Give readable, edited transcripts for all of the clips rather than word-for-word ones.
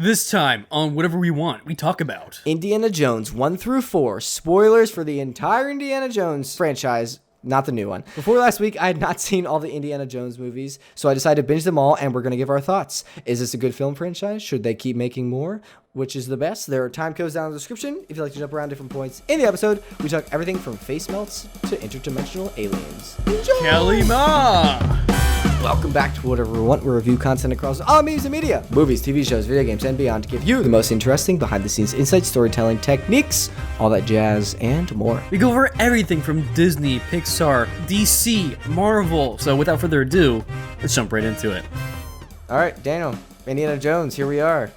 This time, on Whatever We Want, we talk about Indiana Jones 1 through 4. Spoilers for the entire Indiana Jones franchise, not the new one. Before last week, I had not seen all the Indiana Jones movies, so I decided to binge them all, and we're going to give our thoughts. Is this a good film franchise? Should they keep making more? Which is the best? There are time codes down in the description if you'd like to jump around different points in the episode. We talk everything from face melts to interdimensional aliens. Enjoy! Kalima! Welcome back to Whatever We Want. We review content across all mediums and media, movies, TV shows, video games, and beyond to give you the most interesting behind-the-scenes insights, storytelling techniques, all that jazz, and more. We go over everything from Disney, Pixar, DC, Marvel. So without further ado, let's jump right into it. All right, Daniel, Indiana Jones, here we are.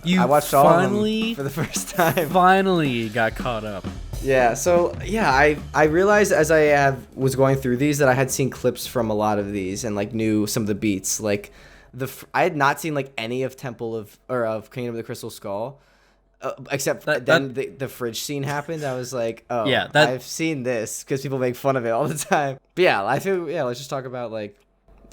You I watched all of them for the first time. Finally got caught up. Yeah, so I realized as I was going through these that I had seen clips from a lot of these and like knew some of the beats. Like I had not seen like any of Kingdom of the Crystal Skull, except then the fridge scene happened. I was like, oh yeah, I've seen this because people make fun of it all the time. But yeah, I feel let's just talk about like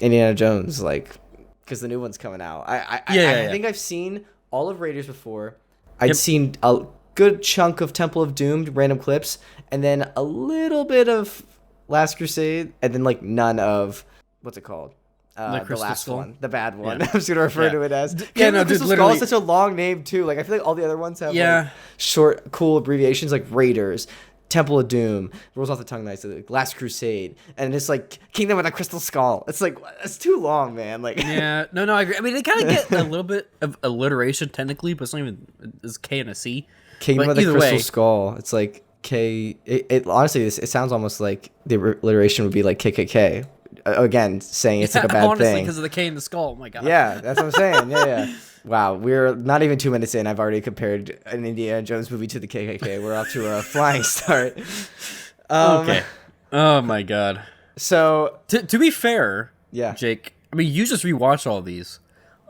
Indiana Jones, like because the new one's coming out. I think I've seen all of Raiders before. I'd seen a good chunk of Temple of Doom, random clips, and then a little bit of Last Crusade, and then like none of what's it called? The last Skull? One, the bad one. I'm just gonna refer to it as. Crystal Skull is such a long name too. Like I feel like all the other ones have like short, cool abbreviations like Raiders, Temple of Doom, rolls off the tongue nice, like Last Crusade, and it's like Kingdom of the Crystal Skull. It's like it's too long, man. Like no, I agree. I mean, they kind of get a little bit of alliteration technically, but it's not even it's K and a C. Kingdom of the Crystal Skull. It's like K. It honestly, it sounds almost like the alliteration would be like KKK. Again, saying it's like a bad honestly, thing. Because of the K in the skull. Oh my god. Yeah, that's what I'm saying. Yeah. Wow, we're not even 2 minutes in. I've already compared an Indiana Jones movie to the KKK. We're off to a flying start. Okay. Oh my god. So to be fair, yeah, Jake. I mean, you just rewatched all these.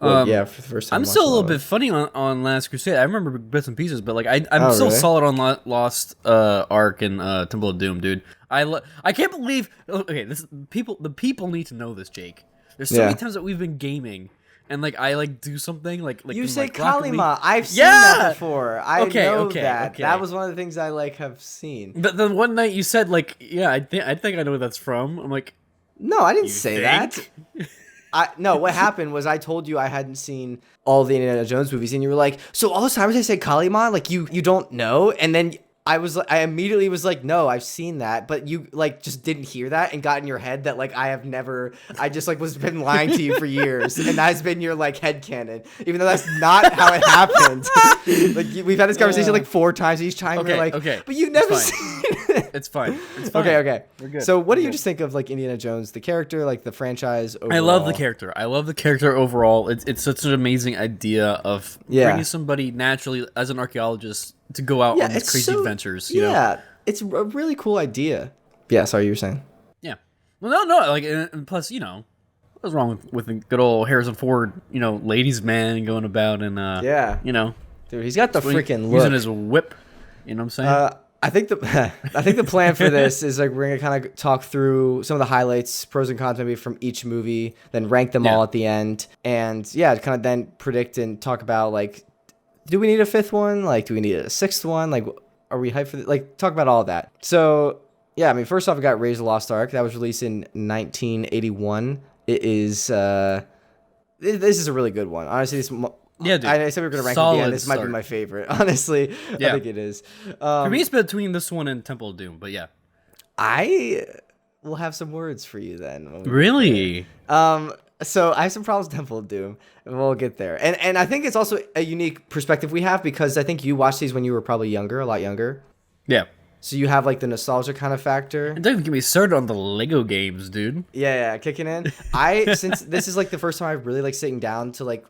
Yeah, for the first time. I'm still a little bit funny on Last Crusade. I remember bits and pieces, but like I'm still really? solid on Lost Ark and Temple of Doom, dude. I can't believe. Okay, the people need to know this, Jake. There's so many times that we've been gaming, and like I like do something like you say like, Kalima. I've seen that before. I know that. Okay. That was one of the things I like have seen. But then one night you said like, yeah, I think I know where that's from. I'm like, no, I didn't say that. No, what happened was I told you I hadn't seen all the Indiana Jones movies, and you were like, so all those times I say Kalima, like you don't know, and then I immediately was like, no, I've seen that, but you like just didn't hear that and got in your head that like I just like was been lying to you for years, and that's been your like headcanon, even though that's not how it happened. Like we've had this conversation like 4 times each time. Okay, we're like, okay, but you've never seen it. It's fine. Okay. We're good. So what do you just think of like Indiana Jones, the character, like the franchise overall? I love the character overall. It's such an amazing idea of bringing somebody naturally as an archaeologist to go out on these crazy adventures. You know? It's a really cool idea. Yeah, sorry, you were saying. Yeah. Well, no, like, and plus, you know, what's wrong with the good old Harrison Ford, you know, ladies' man going about and, you know. Dude, he's got the freaking look. Using his whip, you know what I'm saying? I think the plan for this is like we're gonna kind of talk through some of the highlights, pros and cons maybe from each movie, then rank them all at the end, and kind of then predict and talk about like, do we need a 5th one? Like, do we need a 6th one? Like, are we hyped for like talk about all of that? So yeah, I mean, first off, we got Raiders of the Lost Ark that was released in 1981. It is this is a really good one, honestly. Dude. I said we were going to rank it at the end. This might be my favorite, honestly. I think it is. For me, it's between this one and Temple of Doom, but yeah. I will have some words for you then. Really? So I have some problems with Temple of Doom, and we'll get there. And I think it's also a unique perspective we have because I think you watched these when you were probably younger, a lot younger. Yeah. So you have like the nostalgia kind of factor. And don't even get me started on the Lego games, dude. Yeah, kicking in. Since this is like the first time I really like sitting down to like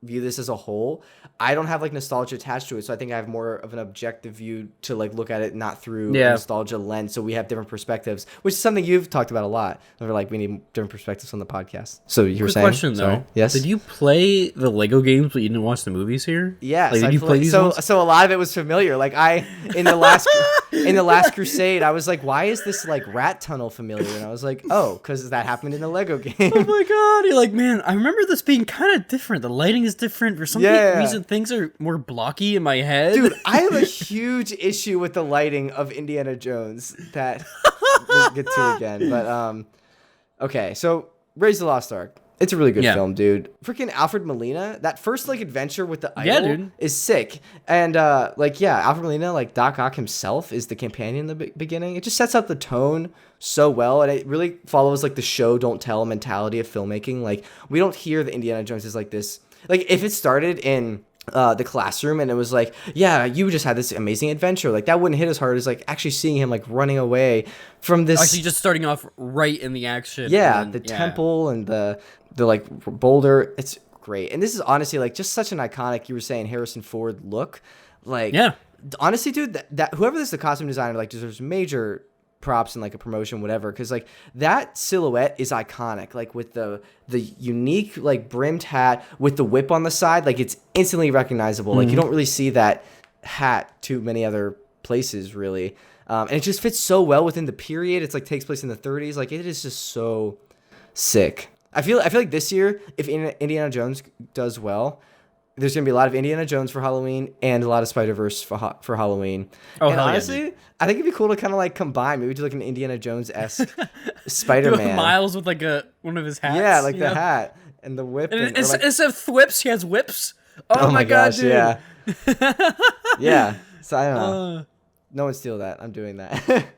view this as a whole, I don't have like nostalgia attached to it, so I think I have more of an objective view to like look at it, not through a nostalgia lens. So we have different perspectives, which is something you've talked about a lot. We're like, we need different perspectives on the podcast. So you were saying, question though, yes, did you play the Lego games but you didn't watch the movies here? Yes, like, did you play these ones? So a lot of it was familiar. Like in the last in the Last Crusade, I was like, why is this like rat tunnel familiar? And I was like, oh, because that happened in the Lego game. Oh my god! You're like, man, I remember this being kind of different. The lighting is different. For some reason, things are more blocky in my head. Dude, I have a huge issue with the lighting of Indiana Jones that we'll get to again. But okay, so Raise the Lost Ark. It's a really good film, dude. Freaking Alfred Molina, that first like adventure with the idol is sick. And Alfred Molina, like Doc Ock himself is the companion in the beginning. It just sets up the tone so well, and it really follows like the show don't tell mentality of filmmaking. Like we don't hear the Indiana Jones is like this. Like if it started in the classroom and it was like, yeah, you just had this amazing adventure, like that wouldn't hit as hard as like actually seeing him like running away from this. Actually, just starting off right in the action. Yeah, the temple and the like boulder. It's great, and this is honestly like just such an iconic, you were saying, Harrison Ford look. Like, honestly, dude, that whoever this is the costume designer like deserves major props and like a promotion, whatever, because like that silhouette is iconic, like with the unique like brimmed hat with the whip on the side, like it's instantly recognizable. Like you don't really see that hat too many other places really, and it just fits so well within the period. It's like takes place in the 30s. Like it is just so sick. I feel like this year, if Indiana Jones does well, there's gonna be a lot of Indiana Jones for Halloween and a lot of Spider-Verse for Halloween. Oh, and honestly, I think it'd be cool to kind of like combine, maybe do like an Indiana Jones-esque Spider-Man. Miles with like one of his hats. Yeah, like the hat and the whip. And instead of thwips, he has whips. Oh my god, gosh, dude. Yeah. Yeah. So I don't know. No one steal that. I'm doing that.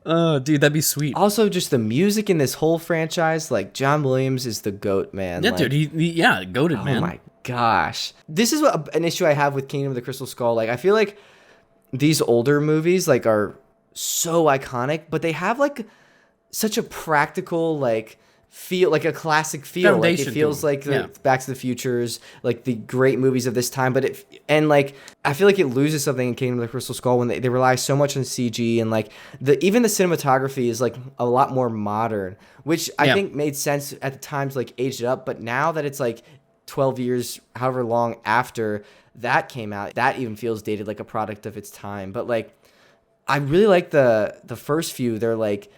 Oh, dude, that'd be sweet. Also, just the music in this whole franchise, like John Williams is the GOAT, man. Yeah, like, dude, he GOATed, man. Oh my gosh. This is an issue I have with Kingdom of the Crystal Skull. Like, I feel like these older movies, like, are so iconic, but they have, like, such a practical, like, feel, like a classic feel. Like, it feels like the Back to the Futures, like the great movies of this time. But I feel like it loses something in Kingdom of the Crystal Skull when they rely so much on CG, and like even the cinematography is like a lot more modern, which I think made sense at the time to like age it up. But now that it's like 12 years, however long after that came out, that even feels dated, like a product of its time. But like, I really like the first few. They're like,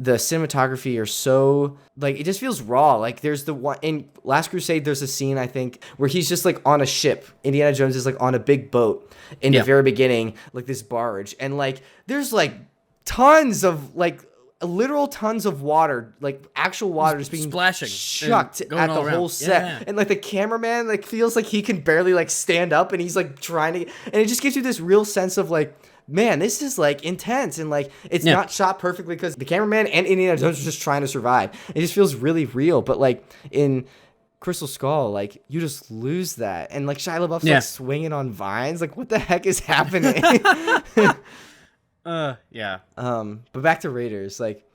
the cinematography are so, like, it just feels raw. Like, there's the one in Last Crusade, there's a scene, I think, where he's just like on a ship. Indiana Jones is like on a big boat in the very beginning, like this barge. And like, there's like tons of like literal tons of water, like actual water just being splashing, chucked at the whole set. And like the cameraman like feels like he can barely like stand up, and he's like trying to, and it just gives you this real sense of like, man, this is like intense, and like it's not shot perfectly because the cameraman and Indiana Jones are just trying to survive. It just feels really real. But like in Crystal Skull, like you just lose that, and like Shia LaBeouf's like swinging on vines. Like, what the heck is happening? But back to Raiders, like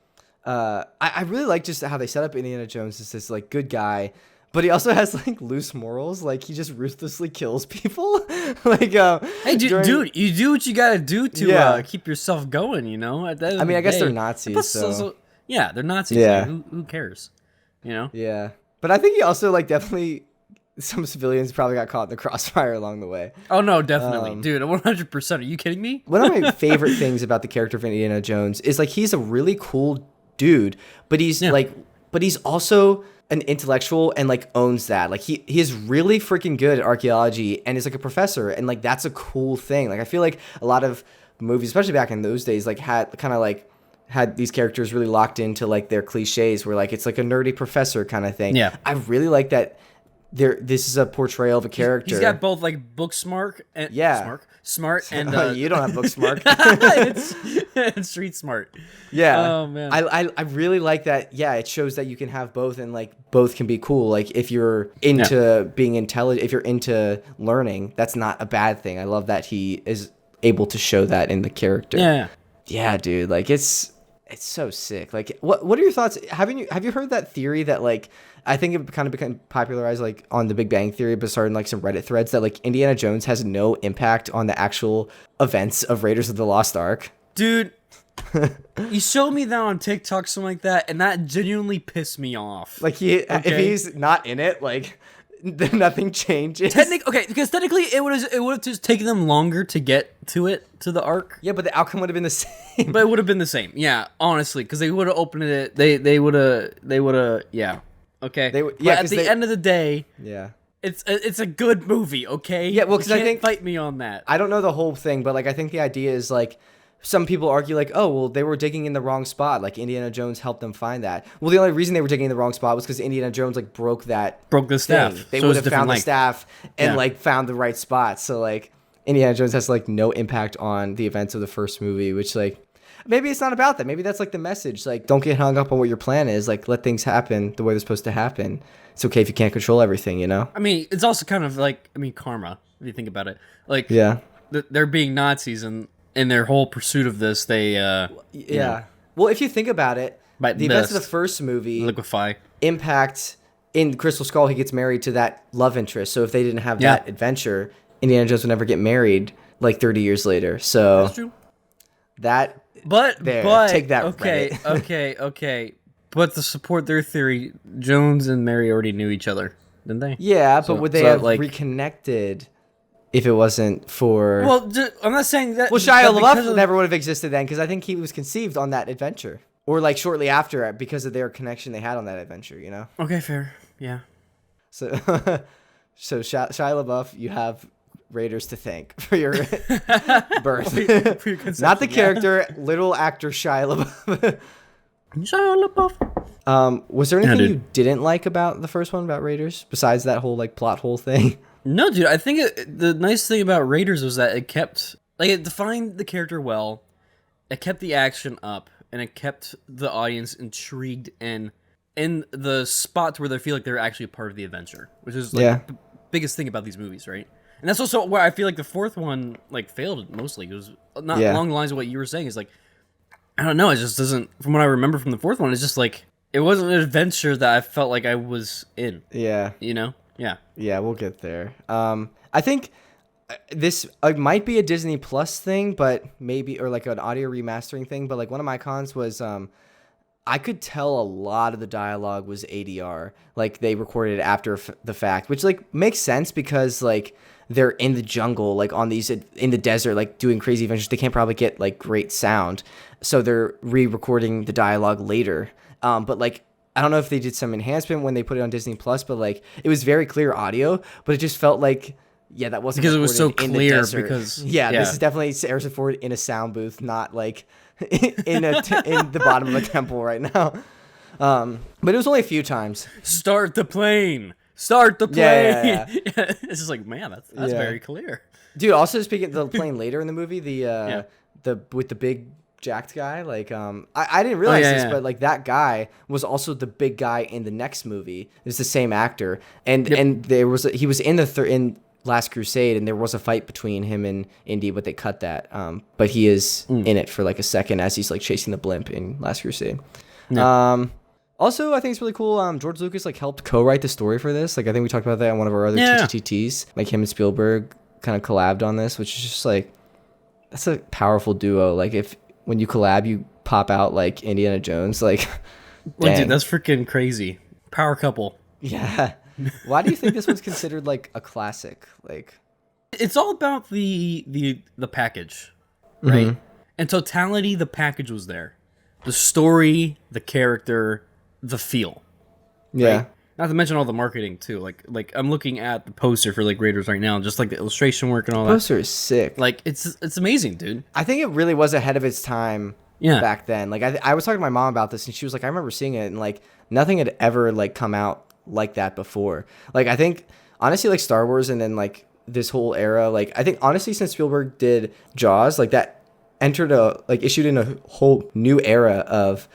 I really like just how they set up Indiana Jones as this like good guy, but he also has like loose morals. Like he just ruthlessly kills people. Like, hey, dude, you do what you gotta do to keep yourself going. You know. At the end of the guess day. they're Nazis. So. Yeah, they're Nazis. Yeah. Who cares? You know. Yeah, but I think he also like definitely some civilians probably got caught in the crossfire along the way. Oh no, definitely, dude, 100%. Are you kidding me? One of my favorite things about the character of Indiana Jones is like he's a really cool dude, but he's he's also an intellectual and like owns that. Like he is really freaking good at archaeology and is like a professor, and like that's a cool thing. Like I feel like a lot of movies, especially back in those days, like had these characters really locked into like their cliches where like it's like a nerdy professor kind of thing. Yeah, I really like that. This is a portrayal of a character. He's got both like book smart and smart and you don't have book smart. it's street smart. Yeah. Oh man. I really like that. Yeah, it shows that you can have both, and like both can be cool. Like if you're into being intelligent, if you're into learning, that's not a bad thing. I love that he is able to show that in the character. Yeah. Yeah, dude. Like it's so sick. Like what are your thoughts? Have you heard that theory that like I think it kind of became popularized like on the Big Bang Theory, but started in like some Reddit threads that like Indiana Jones has no impact on the actual events of Raiders of the Lost Ark? Dude, you showed me that on TikTok, something like that, and that genuinely pissed me off. Like if he's not in it, like nothing changes. Okay, because technically it would have just taken them longer to get to the Ark. Yeah, but the outcome would have been the same. But it would have been the same. Yeah, honestly, because they would have opened it. They would have. Yeah. Okay. But at the end of the day. Yeah. It's a good movie, okay? Yeah, well, because I think fight me on that. I don't know the whole thing, but like I think the idea is like some people argue like, oh well, they were digging in the wrong spot. Like Indiana Jones helped them find that. Well, the only reason they were digging in the wrong spot was because Indiana Jones like broke the staff. They would have found the staff and like found the right spot. So like Indiana Jones has like no impact on the events of the first movie, which like maybe it's not about that. Maybe that's like the message. Like don't get hung up on what your plan is. Like let things happen the way they're supposed to happen. It's okay if you can't control everything, you know? I mean, it's also kind of like, karma, if you think about it. Like, yeah, they're being Nazis, and in their whole pursuit of this, they, yeah. Well, if you think about it, the events of the first movie liquefy impact in Crystal Skull, he gets married to that love interest. So if they didn't have that adventure, Indiana Jones would never get married like 30 years later. So that's true. But take that. Okay. But to support their theory, Jones and Mary already knew each other, didn't they? Yeah, but would they have reconnected if it wasn't for... Well, I'm not saying that... Well, Shia LaBeouf never would have existed then, because I think he was conceived on that adventure. Or, like, shortly after, because of their connection they had on that adventure, you know? Okay, fair. Yeah. So Shia LaBeouf, you have Raiders to thank for your birth. For your not the character, little actor Shia LaBeouf. Was there anything you didn't like about the first one, about Raiders, besides that whole like plot hole thing? No, dude. I think the nice thing about Raiders was that it defined the character well, it kept the action up, and it kept the audience intrigued and in the spots where they feel like they're actually part of the adventure, which is like the biggest thing about these movies, right? And that's also where I feel like the fourth one like failed mostly. It was not along the lines of what you were saying. Is like, I don't know. It just doesn't. From what I remember from the fourth one, it's just like it wasn't an adventure that I felt like I was in. Yeah. You know. Yeah. Yeah, we'll get there. I think this might be a Disney Plus thing, but maybe or like an audio remastering thing. But like one of my cons was I could tell a lot of the dialogue was ADR. Like they recorded it after the fact, which like makes sense because like they're in the jungle, like on these in the desert, like doing crazy adventures. They can't probably get like great sound, so they're re-recording the dialogue later. But like I don't know if they did some enhancement when they put it on Disney Plus, but like it was very clear audio, but it just felt like that wasn't because it was so clear. Because this is definitely Harrison Ford in a sound booth, not like in the bottom of a temple right now. But it was only a few times. Start the plane. Yeah. It's just like, man, that's very clear. Dude, also speaking of the plane later in the movie, the with the big jacked guy, like I didn't realize this, but like that guy was also the big guy in the next movie. It's the same actor, and he was in Last Crusade, and there was a fight between him and Indy, but they cut that. But he is in it for like a second as he's like chasing the blimp in Last Crusade. Yeah. Also, I think it's really cool. George Lucas like helped co-write the story for this. Like I think we talked about that on one of our other TTTs. Like him and Spielberg kind of collabed on this, which is just like that's a powerful duo. Like when you collab, you pop out like Indiana Jones. Like, well, dude, that's freaking crazy. Power couple. Yeah. Why do you think this was considered like a classic? Like, it's all about the package, right? Mm-hmm. In totality, the package was there. The story, the character, the feel. Yeah. Right? Not to mention all the marketing too. Like I'm looking at the poster for like Raiders right now, just like the illustration work and all that. The poster is sick. Like it's amazing, dude. I think it really was ahead of its time. Yeah. Back then, like I was talking to my mom about this, and she was like, I remember seeing it, and like nothing had ever like come out like that before. Like I think honestly, like Star Wars, and then like this whole era, like I think honestly since Spielberg did Jaws, like that issued in a whole new era of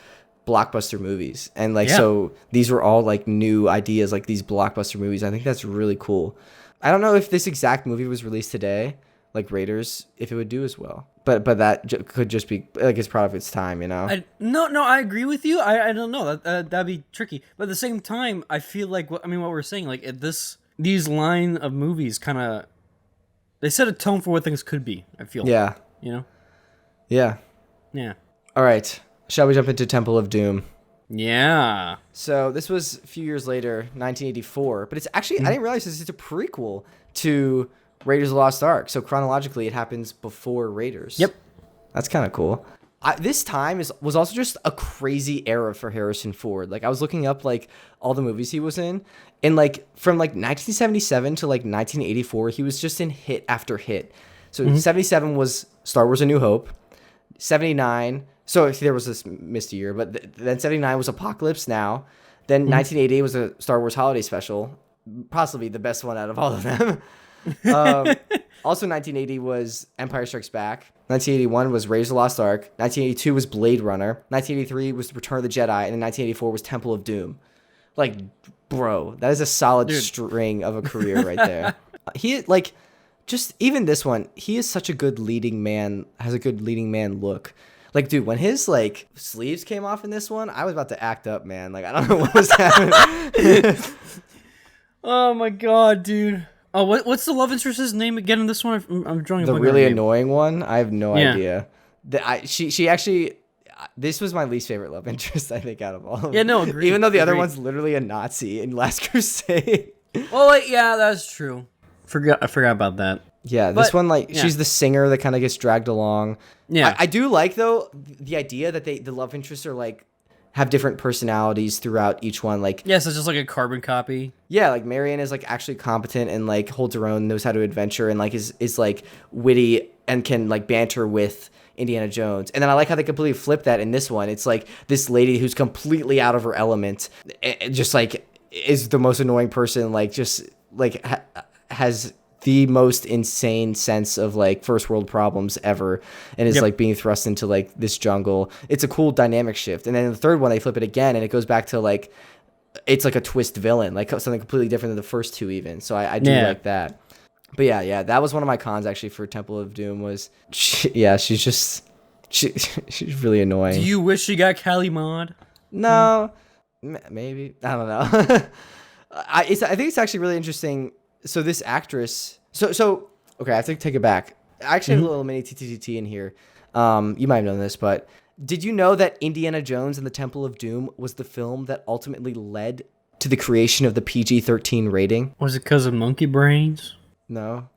blockbuster movies, and like so these were all like new ideas, like these blockbuster movies. I think that's really cool. I don't know if this exact movie was released today, like Raiders, if it would do as well, but that could just be like it's product of its time, you know. No, I agree with you. I don't know, that'd be tricky, but at the same time I feel like what we're saying, like these line of movies kind of they set a tone for what things could be. I feel you know. Yeah. All right, shall we jump into Temple of Doom? Yeah. So this was a few years later, 1984. But it's actually, I didn't realize this is a prequel to Raiders of the Lost Ark. So chronologically, it happens before Raiders. Yep. That's kind of cool. This time was also just a crazy era for Harrison Ford. Like I was looking up like all the movies he was in, and like from like 1977 to like 1984, he was just in hit after hit. So 77 was Star Wars: A New Hope. 79. So there was this missed year, but then 79 was Apocalypse Now. Then 1988 was a Star Wars Holiday Special, possibly the best one out of all of them. Also 1980 was Empire Strikes Back. 1981 was Raiders of the Lost Ark. 1982 was Blade Runner. 1983 was Return of the Jedi. And then 1984 was Temple of Doom. Like, bro, that is a solid string of a career right there. He, like, just even this one, he is such a good leading man, has a good leading man look. Like, dude, when his, like, sleeves came off in this one, I was about to act up, man. Like, I don't know what was happening. Oh, my God, dude. Oh, what's the love interest's name again in this one? I'm drawing a the blank really on her name. annoying one. I have no idea. She actually, this was my least favorite love interest, I think, out of all of them. Yeah, no, agreed. Even though the other one's literally a Nazi in Last Crusade. Oh, wait, yeah, that's true. I forgot about that. Yeah, this one, like, she's the singer that kind of gets dragged along. Yeah, I do like though the idea that the love interests are like have different personalities throughout each one. Like, yes, it's just like a carbon copy. yeah, like Marion is like actually competent and like holds her own, knows how to adventure, and like is like witty and can like banter with Indiana Jones. And then I like how they completely flip that in this one. It's like this lady who's completely out of her element, just like is the most annoying person. Like just like has the most insane sense of like first world problems ever, and is like being thrust into like this jungle. It's a cool dynamic shift. And then in the third one they flip it again and it goes back to like it's like a twist villain, like something completely different than the first two even. So I do like that. But yeah, that was one of my cons actually for Temple of Doom was she's really annoying. Do you wish she got Kali Mod? No, maybe, I don't know. I think it's actually really interesting. So this actress, so okay, I have to take it back. I actually have a little mini TTT in here. You might have known this, but did you know that Indiana Jones and the Temple of Doom was the film that ultimately led to the creation of the PG-13 rating? Was it because of monkey brains? No.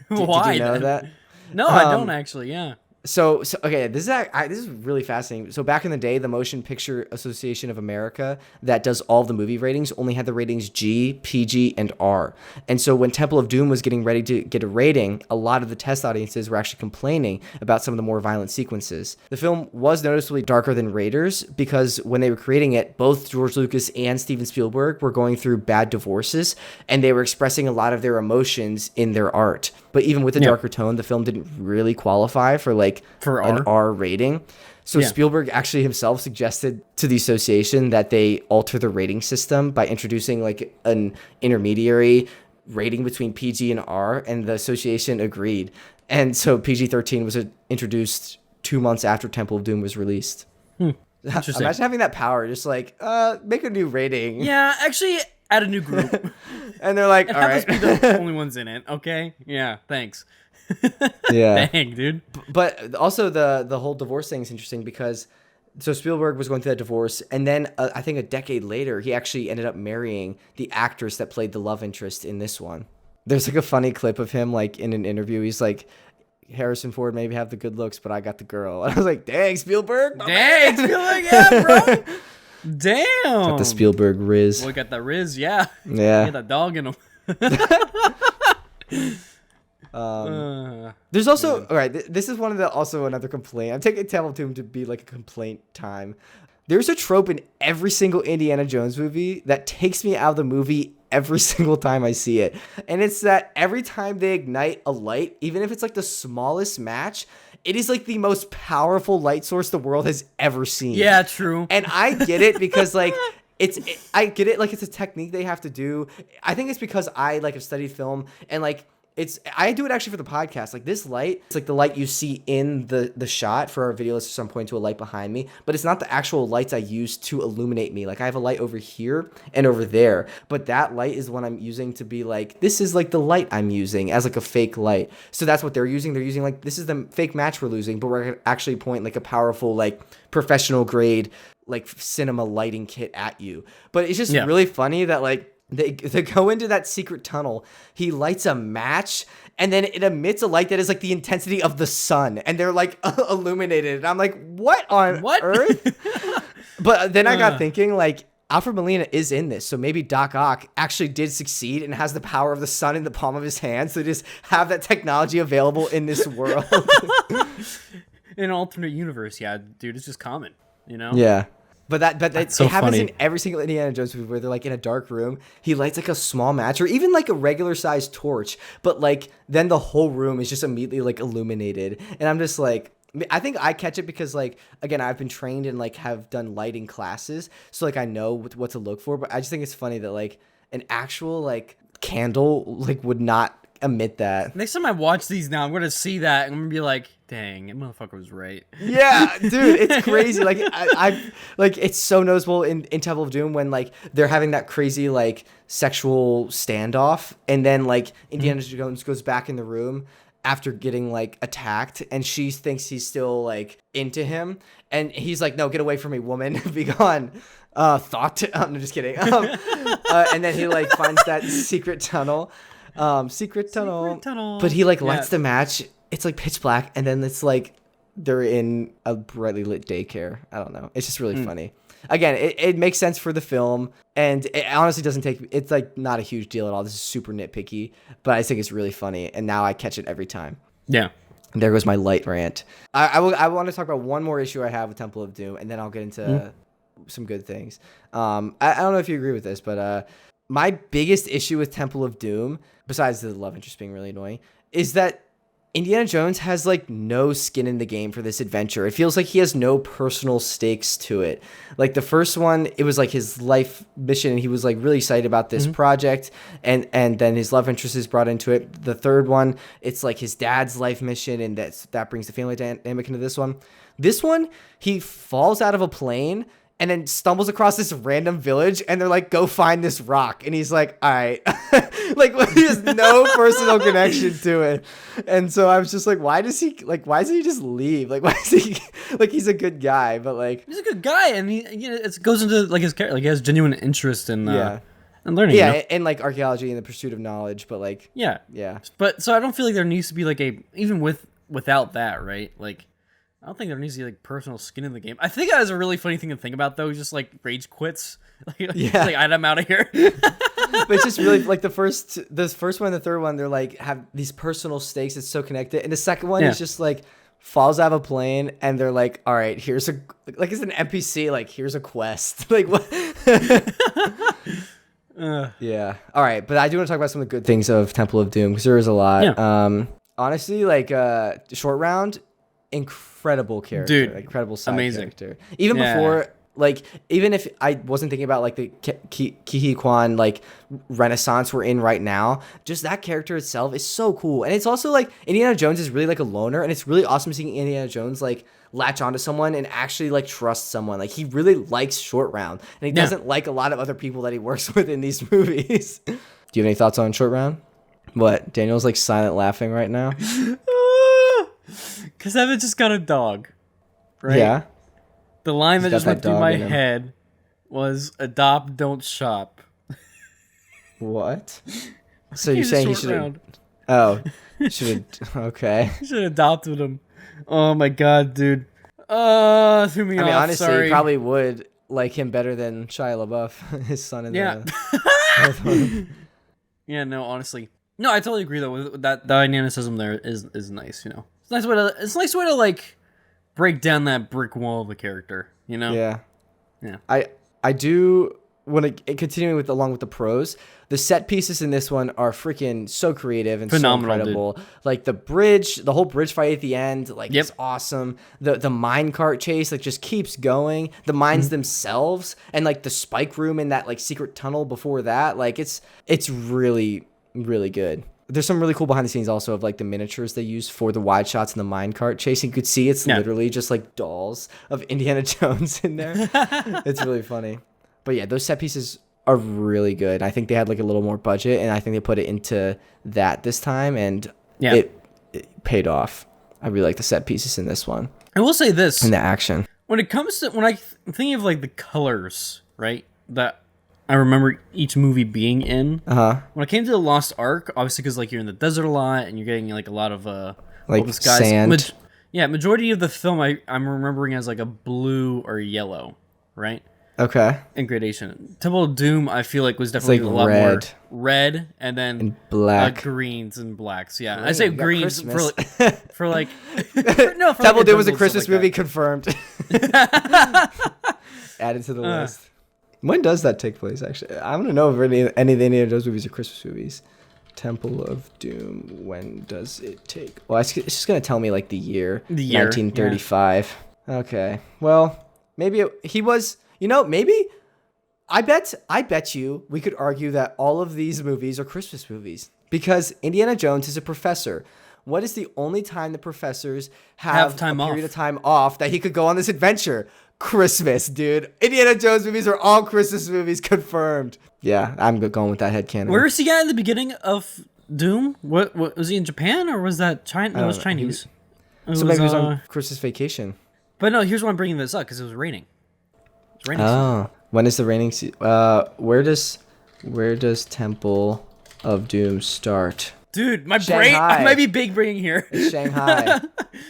Why? Did you know that? No, I don't actually. Yeah. So okay, this is really fascinating. So back in the day, the Motion Picture Association of America that does all the movie ratings only had the ratings G, PG, and R. And so when Temple of Doom was getting ready to get a rating, a lot of the test audiences were actually complaining about some of the more violent sequences. The film was noticeably darker than Raiders because when they were creating it, both George Lucas and Steven Spielberg were going through bad divorces, and they were expressing a lot of their emotions in their art. But even with the darker tone, the film didn't really qualify for an R rating. So Spielberg actually himself suggested to the association that they alter the rating system by introducing like an intermediary rating between PG and R, and the association agreed. And so PG-13 was introduced 2 months after Temple of Doom was released. Interesting. Imagine having that power, just like, make a new rating. Yeah, actually, add a new group. And they're like, all have right. us be the only ones in it, okay? Yeah, thanks. Yeah. Dang, dude. But also the whole divorce thing is interesting because so Spielberg was going through that divorce, and then I think a decade later, he actually ended up marrying the actress that played the love interest in this one. There's like a funny clip of him like in an interview. He's like, Harrison Ford maybe have the good looks, but I got the girl. And I was like, dang, Spielberg. Dang, Spielberg, yeah, bro. Damn. Got the Spielberg Riz. Well, we got the Riz, yeah. Yeah. Get that dog in him. There's also all right. This is one of the also another complaint. I'm taking Temple of Doom to be like a complaint time. There's a trope in every single Indiana Jones movie that takes me out of the movie every single time I see it, and it's that every time they ignite a light, even if it's like the smallest match, it is like the most powerful light source the world has ever seen. Yeah, true. And I get it because like I get it, like it's a technique they have to do. I think it's because I like have studied film, and like I do it actually for the podcast. Like this light, it's like the light you see in the shot for our video list at some point to a light behind me, but it's not the actual lights I use to illuminate me. Like I have a light over here and over there, but that light is the one I'm using to be like, this is like the light I'm using as like a fake light. So that's what they're using. They're using like, this is the fake match we're losing, but we're actually point like a powerful, like professional grade like cinema lighting kit at you. But it's just Yeah. really funny that like they go into that secret tunnel. He lights a match, and then it emits a light that is like the intensity of the sun, and they're like illuminated. And I'm like, what on earth? But then I got thinking, like, Alfred Molina is in this, so maybe Doc Ock actually did succeed and has the power of the sun in the palm of his hand. So just have that technology available in this world. In an alternate universe, yeah, dude, it's just common, you know? Yeah. But it so happens funny. in every single Indiana Jones movie where they're like in a dark room. He lights like a small match or even like a regular sized torch, but like then the whole room is just immediately like illuminated. And I'm just like, I think I catch it because like, again, I've been trained and like have done lighting classes. So like I know what to look for, but I just think it's funny that like an actual like candle like would not emit that. Next time I watch these now, I'm going to see that and I'm going to be like, dang, that motherfucker was right. Yeah, dude, it's crazy. Like I like it's so noticeable in Temple of Doom when like they're having that crazy like sexual standoff, and then like Indiana Jones goes back in the room after getting like attacked, and she thinks he's still like into him, and he's like, "No, get away from me, woman, be gone." Thought. I'm just kidding. And then he like finds that secret tunnel. Secret tunnel. But he like lights the match. It's like pitch black, and then it's like they're in a brightly lit daycare. I don't know. It's just really funny. Again, it makes sense for the film, and it honestly doesn't take. It's like not a huge deal at all. This is super nitpicky, but I think it's really funny, and now I catch it every time. Yeah. There goes my light rant. I want to talk about one more issue I have with Temple of Doom, and then I'll get into some good things. I don't know if you agree with this, but my biggest issue with Temple of Doom, besides the love interest being really annoying, is that Indiana Jones has like no skin in the game for this adventure. It feels like he has no personal stakes to it. Like the first one, it was like his life mission, and he was like really excited about this project, and then his love interest is brought into it. The third one, it's like his dad's life mission, and that brings the family dynamic into this one. This one, he falls out of a plane and then stumbles across this random village, and they're like, go find this rock. And he's like, all right. Like, he has no personal connection to it. And so I was just like, why doesn't he just leave? Like, why is he, like, he's a good guy, but like. He's a good guy, and he, you know, it goes into like his character, like he has genuine interest in and learning. Yeah, you know? and like archaeology and the pursuit of knowledge, but like. Yeah. But so I don't feel like there needs to be like even without that, right? Like, I don't think there needs to be like personal skin in the game. I think that is a really funny thing to think about, though. He just like rage quits. Like, I'm out of here. But it's just really like the first one and the third one, they're like have these personal stakes. It's so connected. And the second one is just like falls out of a plane, and they're like, all right, here's a like it's an NPC. Like, here's a quest. Like what? Yeah. All right, but I do want to talk about some of the good things of Temple of Doom because there is a lot. Yeah. Honestly, like Short Round, incredible character, dude, like, incredible side amazing character. Even before, like, even if I wasn't thinking about like the Ki Kwan like renaissance we're in right now, just that character itself is so cool. And it's also like Indiana Jones is really like a loner, and it's really awesome seeing Indiana Jones like latch onto someone and actually like trust someone. Like, he really likes Short Round, and he doesn't like a lot of other people that he works with in these movies. Do you have any thoughts on Short Round? What? Daniel's like silent laughing right now. Because Evan just got a dog, right? Yeah. The line that just went through my head was "Adopt, don't shop." What? So you're saying he should have? Oh, should have. Okay. You should have adopted him. Oh my god, dude. Threw me off. I mean, honestly, sorry. you probably would like him better than Shia LaBeouf, his son in the. Yeah. No, honestly, no. I totally agree though. With that dynamicism there is nice. You know, it's a nice way to like break down that brick wall of the character, you know? Yeah. I do want to continuing along with the pros. The set pieces in this one are freaking so creative and phenomenal, so incredible. Dude. Like the whole bridge fight at the end, like it's awesome. The minecart chase like just keeps going. The mines themselves, and like the spike room in that like secret tunnel before that, like it's really, really good. There's some really cool behind the scenes also of like the miniatures they use for the wide shots and the minecart chase. You could see it's literally just like dolls of Indiana Jones in there. It's really funny. But yeah, those set pieces are really good. I think they had like a little more budget, and I think they put it into that this time, and it paid off. I really like the set pieces in this one. I will say this. And the action. when it comes to when I'm thinking of like the colors, right? That I remember each movie being in. When I came to the Lost Ark, obviously because like you're in the desert a lot and you're getting like a lot of like sand. Majority of the film I'm remembering as like a blue or yellow, right? Okay. In gradation. Temple of Doom, I feel like was definitely like a lot red. more red, and then And black. greens and blacks. Yeah, Green, I say you got greens for Christmas. like, for like no. For Temple like Doom was a jungle, Christmas stuff like movie confirmed. Added to the list. When does that take place? Actually, I want to know if any of the Indiana Jones movies are Christmas movies. Temple of Doom. When does it take? Well, it's just gonna tell me like the year. The year, 1935. Yeah. Okay. Well, maybe he was. You know, maybe. I bet you we could argue that all of these movies are Christmas movies because Indiana Jones is a professor. What is the only time the professors have time a period off. of time off that he could go on this adventure? Christmas, dude. Indiana Jones movies are all Christmas movies, confirmed. Yeah, I'm going with that headcanon. Where is he at in the beginning of Doom? What was he in Japan or was that China? No, it was Chinese. So maybe he was on Christmas vacation. But no, here's why I'm bringing this up because it was raining. It's raining. Oh, when is the raining season? Where does Temple of Doom start? Dude, my Shanghai. brain. I might be big brain here. It's Shanghai.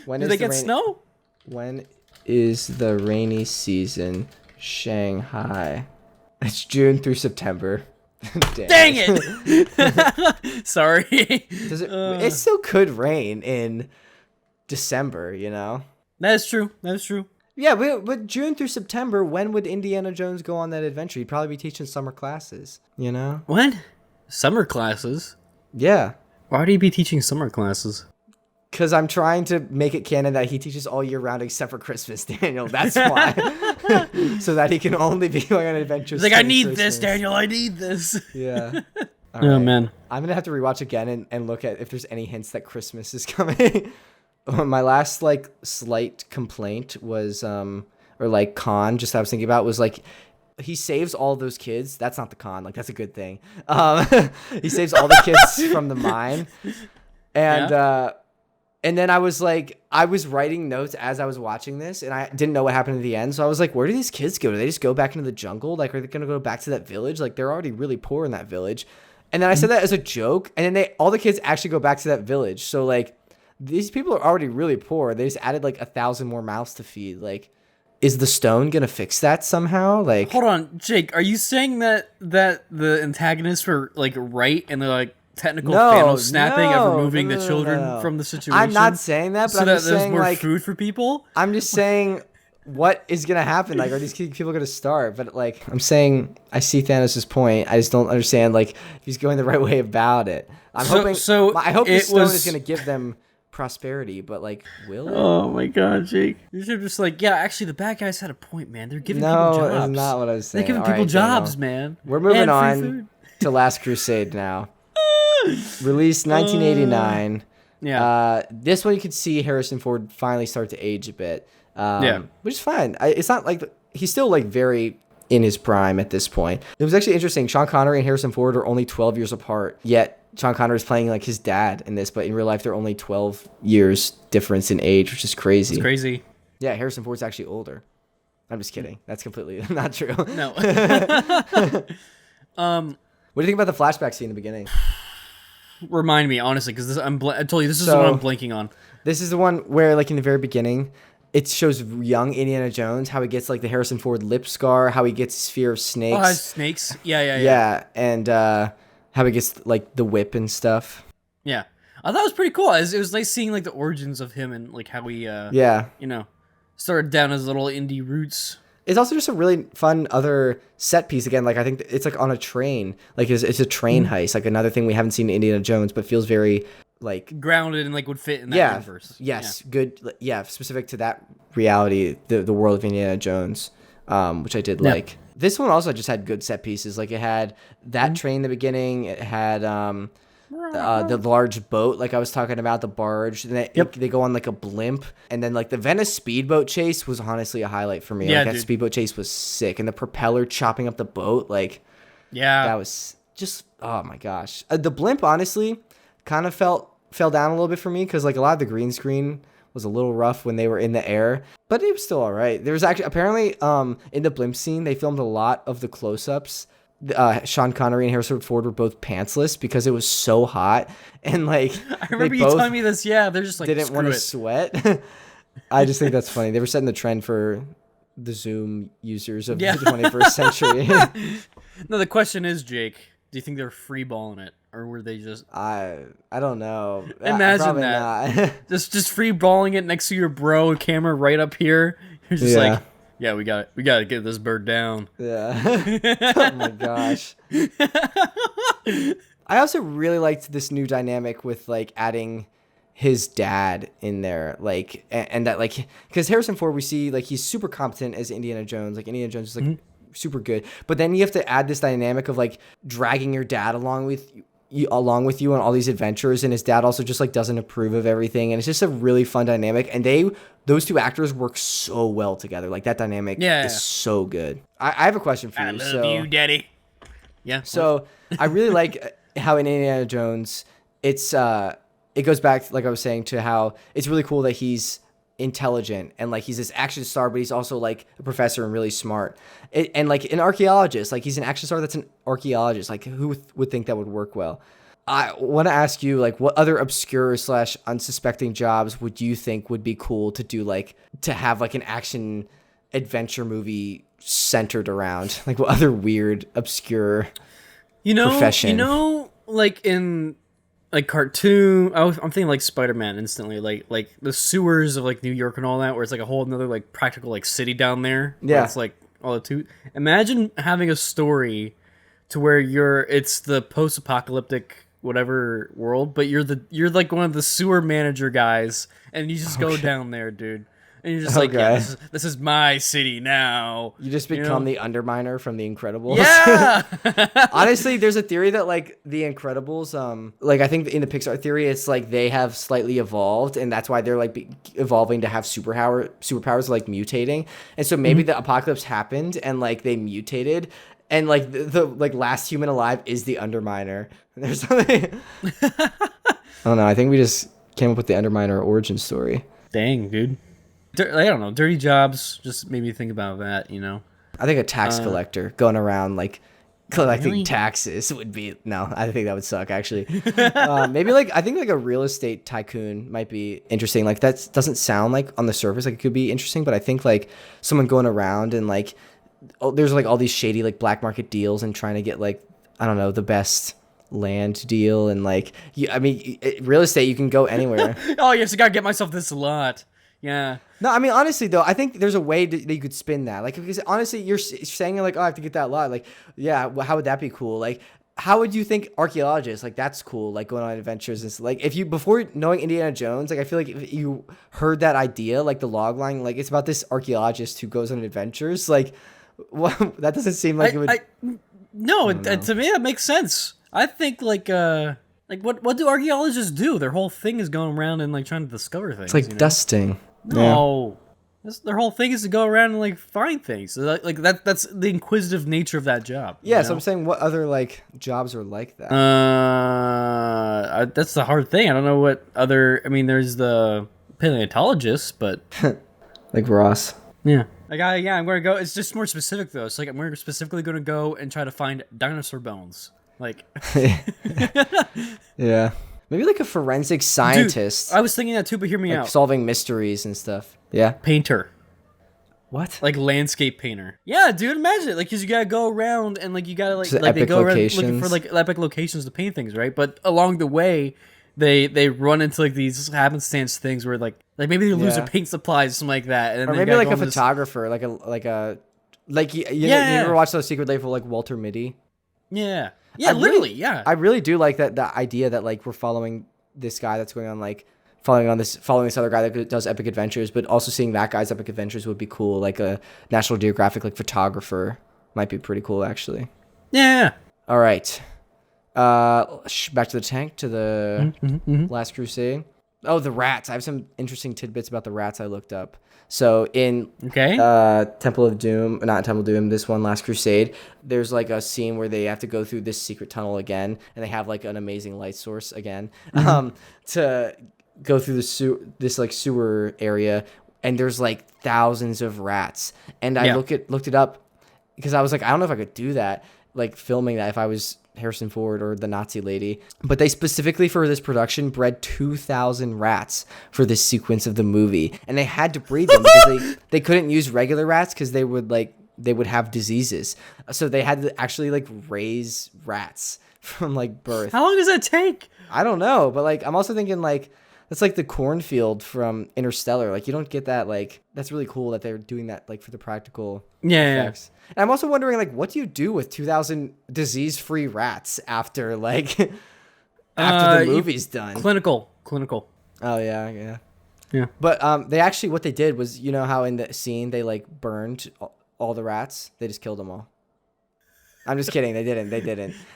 When Do is they the get snow? When is the rainy season? Shanghai. It's June through September. Dang it! Sorry. Does it? It still could rain in December, you know. That is true. That is true. Yeah, but June through September, when would Indiana Jones go on that adventure? He'd probably be teaching summer classes, you know? When? Summer classes? Yeah. Why would he be teaching summer classes? Because I'm trying to make it canon that he teaches all year round except for Christmas, Daniel. That's why. So that he can only be going on adventures. He's like, I need this, Daniel. I need this. Yeah. All right. Man. I'm going to have to rewatch again and look at if there's any hints that Christmas is coming. My last like slight complaint was or like con just I was thinking about was like he saves all those kids. That's not the con. Like that's a good thing. He saves all the kids from the mine. And then I was writing notes as I was watching this and I didn't know what happened at the end. So I was like, where do these kids go? Do they just go back into the jungle? Like, are they going to go back to that village? Like they're already really poor in that village. And then I said that as a joke. And then all the kids actually go back to that village. So like, these people are already really poor. They just added like 1,000 more mouths to feed. Like, is the stone gonna fix that somehow? Like, hold on, Jake. Are you saying that the antagonists were like right and they're like technical Thanos snapping of removing the children from the situation? I'm not saying that, but I'm just saying there's more like food for people. I'm just saying what is gonna happen. Like, are these people gonna starve? But like, I'm saying I see Thanos' point. I just don't understand like if he's going the right way about it. I hope the stone is gonna give them prosperity, but like, will it? Oh my god, Jake! You should just like, yeah. Actually, the bad guys had a point, man. They're giving people jobs. No, that's not what I was saying. They're giving people jobs, man. We're moving on to Last Crusade now. Released 1989. Yeah. This one you could see Harrison Ford finally start to age a bit. Which is fine. It's not like he's still like very in his prime at this point. It was actually interesting. Sean Connery and Harrison Ford are only 12 years apart, yet Sean Connery is playing like his dad in this, but in real life they're only 12 years difference in age, which is crazy. It's crazy. Yeah, Harrison Ford's actually older. I'm just kidding. That's completely not true. No. What do you think about the flashback scene in the beginning? Remind me, honestly, because I told you this is the one I'm blanking on. This is the one where, like, in the very beginning, it shows young Indiana Jones, how he gets, like, the Harrison Ford lip scar, how he gets his fear of snakes. Oh, snakes? Yeah. Yeah, and how he gets, like, the whip and stuff. Yeah. I thought it was pretty cool. It was nice seeing, like, the origins of him and, like, how he, you know, started down his little indie roots. It's also just a really fun other set piece. Again, like, I think it's, like, on a train. Like, it's a train heist. Like, another thing we haven't seen in Indiana Jones, but feels very, like... grounded and, like, would fit in that universe. Yes. Yeah. Good. Yeah, specific to that reality, the world of Indiana Jones, which I did like. This one also just had good set pieces. Like, it had that train in the beginning. It had the large boat, like I was talking about, the barge. And they go on, like, a blimp. And then, like, the Venice speedboat chase was honestly a highlight for me. Yeah, like, that speedboat chase was sick. And the propeller chopping up the boat, like... Yeah. That was just... Oh, my gosh. The blimp, honestly, kind of fell down a little bit for me. Because, like, a lot of the green screen was a little rough when they were in the air, but it was still all right. There was actually apparently in the blimp scene they filmed a lot of the close-ups. Sean Connery and Harrison Ford were both pantsless because it was so hot, and like I remember you telling me this. Yeah, they're just like didn't want to sweat. I just think that's funny. They were setting the trend for the Zoom users of the 21st century. No, the question is, Jake, do you think they're freeballing it, or were they just? I don't know. Imagine that. Not. just freeballing it next to your bro camera right up here. You're just like, yeah, we got to get this bird down. Yeah. Oh my gosh. I also really liked this new dynamic with like adding his dad in there, like, and that, like, because Harrison Ford, we see like he's super competent as Indiana Jones. Like Indiana Jones is like super good, but then you have to add this dynamic of like dragging your dad along with you on all these adventures, and his dad also just like doesn't approve of everything, and it's just a really fun dynamic. And those two actors work so well together. Like that dynamic is so good. I have a question for you. I love you, Daddy. Yeah. So I really like how in Indiana Jones it goes back, like I was saying, to how it's really cool that he's intelligent and like he's this action star, but he's also like a professor and really smart. And like an archaeologist, like he's an action star that's an archaeologist. Like who would think that would work well? I want to ask you, like, what other obscure / unsuspecting jobs would you think would be cool to do, like to have like an action adventure movie centered around? Like what other weird, obscure profession? Like in like cartoon, I'm thinking like Spider-Man instantly, like the sewers of like New York and all that, where it's like a whole another like practical like city down there. Yeah, it's like all the Imagine having a story to where it's the post-apocalyptic whatever world, but you're like one of the sewer manager guys, and you just go down there, dude. And you're just like, yeah, this is my city now. You just become the Underminer from The Incredibles. Yeah. Honestly, there's a theory that like The Incredibles, like I think in the Pixar theory, it's like they have slightly evolved, and that's why they're like evolving to have superpowers like mutating. And so maybe the apocalypse happened and like they mutated, and like the like last human alive is the Underminer. And there's something. I don't know. I think we just came up with the Underminer origin story. Dang, dude. I don't know. Dirty jobs just made me think about that, I think a tax collector going around like collecting taxes would be I think that would suck actually. Maybe like I think like a real estate tycoon might be interesting. Like that doesn't sound like on the surface like it could be interesting, but I think like someone going around and like there's like all these shady like black market deals and trying to get like I don't know the best land deal, and like real estate, you can go anywhere. Oh yes, I gotta get myself this lot. Yeah. No, I mean, honestly, though, I think there's a way that you could spin that. Like, because honestly, you're saying, like, oh, I have to get that lot. Like, yeah, well, how would that be cool? Like, how would you think archaeologists, like, that's cool, like, going on adventures and stuff. Like, if you, before knowing Indiana Jones, like, I feel like if you heard that idea, like, the log line, like, it's about this archaeologist who goes on adventures, like, well, that doesn't seem like it would... No, to me, that makes sense. I think, like what do archaeologists do? Their whole thing is going around and, like, trying to discover things. It's like dusting. No, their whole thing is to go around and like find things. So like that's the inquisitive nature of that job. Yeah, so I'm saying, what other like jobs are like that? That's the hard thing. I don't know what other. I mean, there's the paleontologist, but like Ross. Yeah. Like I'm going to go. It's just more specific though. It's like we're specifically going to go and try to find dinosaur bones. Like. Yeah. Maybe like a forensic scientist. Dude, I was thinking that too, but hear me out. Solving mysteries and stuff. Yeah. Painter. What? Like landscape painter. Yeah, dude, imagine it. Like, cause you gotta go around and like you gotta like they go around looking for like epic locations to paint things, right? But along the way, they run into like these happenstance things where like maybe they lose their paint supplies or something like that. And or maybe like a photographer, you ever watch those Secret Life of like Walter Mitty? Yeah. Yeah, literally. I really do like that idea that like we're following this guy that's going on like following this other guy that does epic adventures, but also seeing that guy's epic adventures would be cool. Like a National Geographic like photographer might be pretty cool actually. Yeah. All right. Back to the tank to the Last Crusade. Oh, the rats. I have some interesting tidbits about the rats I looked up. So in Temple of Doom, not Temple of Doom, this one, Last Crusade, there's like a scene where they have to go through this secret tunnel again, and they have like an amazing light source again to go through this like sewer area, and there's like thousands of rats. And I looked it up because I was like, I don't know if I could do that, like filming that if I was Harrison Ford or the Nazi lady. But they specifically for this production bred 2,000 rats for this sequence of the movie, and they had to breed them because they couldn't use regular rats because they would have diseases. So they had to actually like raise rats from like birth. How long does that take? I don't know, but like I'm also thinking like that's like the cornfield from Interstellar. Like you don't get that. Like that's really cool that they're doing that like for the practical effects. And I'm also wondering like what do you do with 2,000 disease-free rats after like after the movie's done? Clinical. Oh yeah. But they actually what they did was, you know how in the scene they like burned all the rats? They just killed them all. I'm just kidding. They didn't.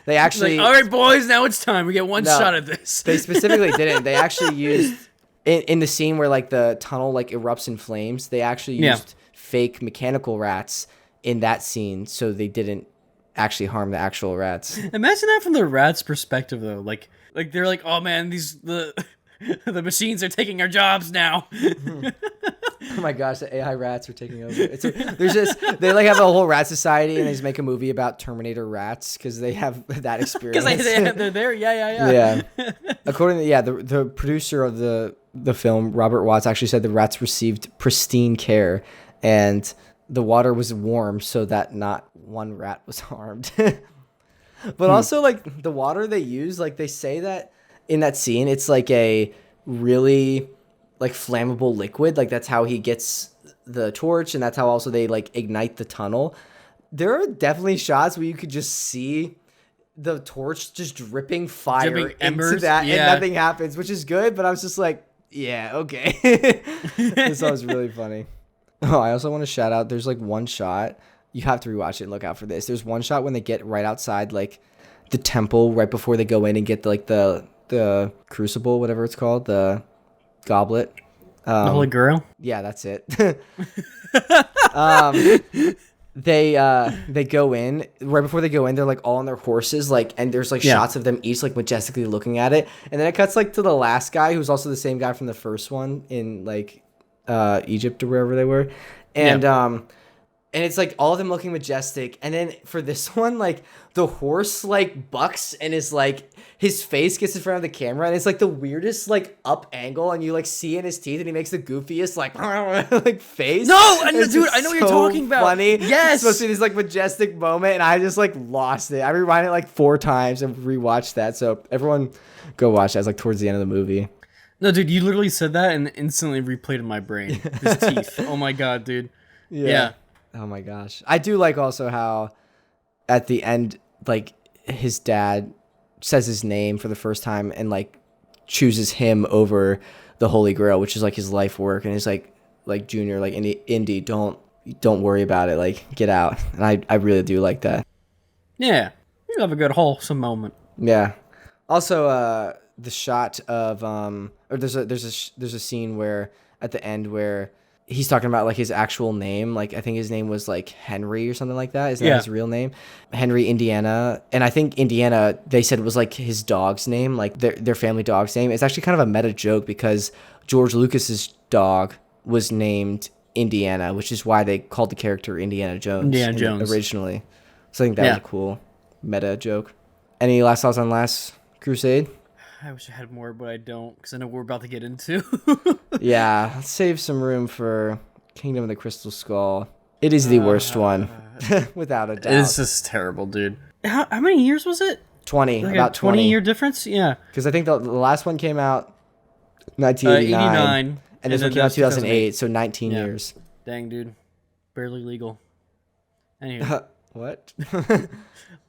They actually... Like, all right, boys, now it's time. We get one shot at this. They specifically didn't. They actually used... In the scene where, like, the tunnel, like, erupts in flames, they actually used fake mechanical rats in that scene so they didn't actually harm the actual rats. Imagine that from the rats' perspective, though. Like they're like, oh, man, the machines are taking our jobs now. Oh my gosh, the AI rats are taking over. They like have a whole rat society, and they just make a movie about Terminator rats because they have that experience. Because they're there, yeah. According to the producer of the film, Robert Watts, actually said the rats received pristine care, and the water was warm so that not one rat was harmed. But also, like the water they use, like they say that in that scene, it's like a really like flammable liquid. Like that's how he gets the torch, and that's how also they like ignite the tunnel. There are definitely shots where you could just see the torch just dripping fire into that, and nothing happens, which is good. But I was just like, yeah, okay. This was really funny. Oh, I also want to shout out. There's like one shot. You have to rewatch it and look out for this. There's one shot when they get right outside like the temple right before they go in and get like the crucible, whatever it's called, the goblet. The Holy Grail? Yeah, that's it. They go in right before they go in. They're like all on their horses, like, and there's like shots of them each like majestically looking at it, and then it cuts like to the last guy who's also the same guy from the first one in like Egypt or wherever they were, and it's like all of them looking majestic, and then for this one, like the horse like bucks and is like his face gets in front of the camera, and it's like the weirdest like up angle, and you like see in his teeth, and he makes the goofiest like like face. No, dude, I know what you're talking about. Funny, yes. It's supposed to be this like majestic moment, and I just like lost it. I rewound it like 4 times and rewatched that. So everyone, go watch that. It's like towards the end of the movie. No, dude, you literally said that and instantly replayed in my brain. His teeth. Oh my god, dude. Yeah. Oh my gosh. I do like also how at the end, like his dad says his name for the first time and like chooses him over the Holy Grail, which is like his life work. And he's like Junior, like Indy, don't worry about it. Like get out. And I really do like that. Yeah. You have a good wholesome moment. Yeah. Also, the shot of, or there's a scene where at the end where he's talking about like his actual name. Like I think his name was like Henry or something like that. Is that his real name? Henry Indiana. And I think Indiana, they said was like his dog's name, like their family dog's name. It's actually kind of a meta joke because George Lucas's dog was named Indiana, which is why they called the character Indiana Jones. Originally. So I think that was a cool meta joke. Any last thoughts on Last Crusade? I wish I had more, but I don't, because I know what we're about to get into. Yeah, let's save some room for Kingdom of the Crystal Skull. It is the worst one, without a doubt. It's just terrible, dude. How many years was it? 20, like about 20. 20-year difference? Yeah. Because I think the last one came out 1989, and this one came out 2008, so 19 years. Dang, dude. Barely legal. Anyway. What?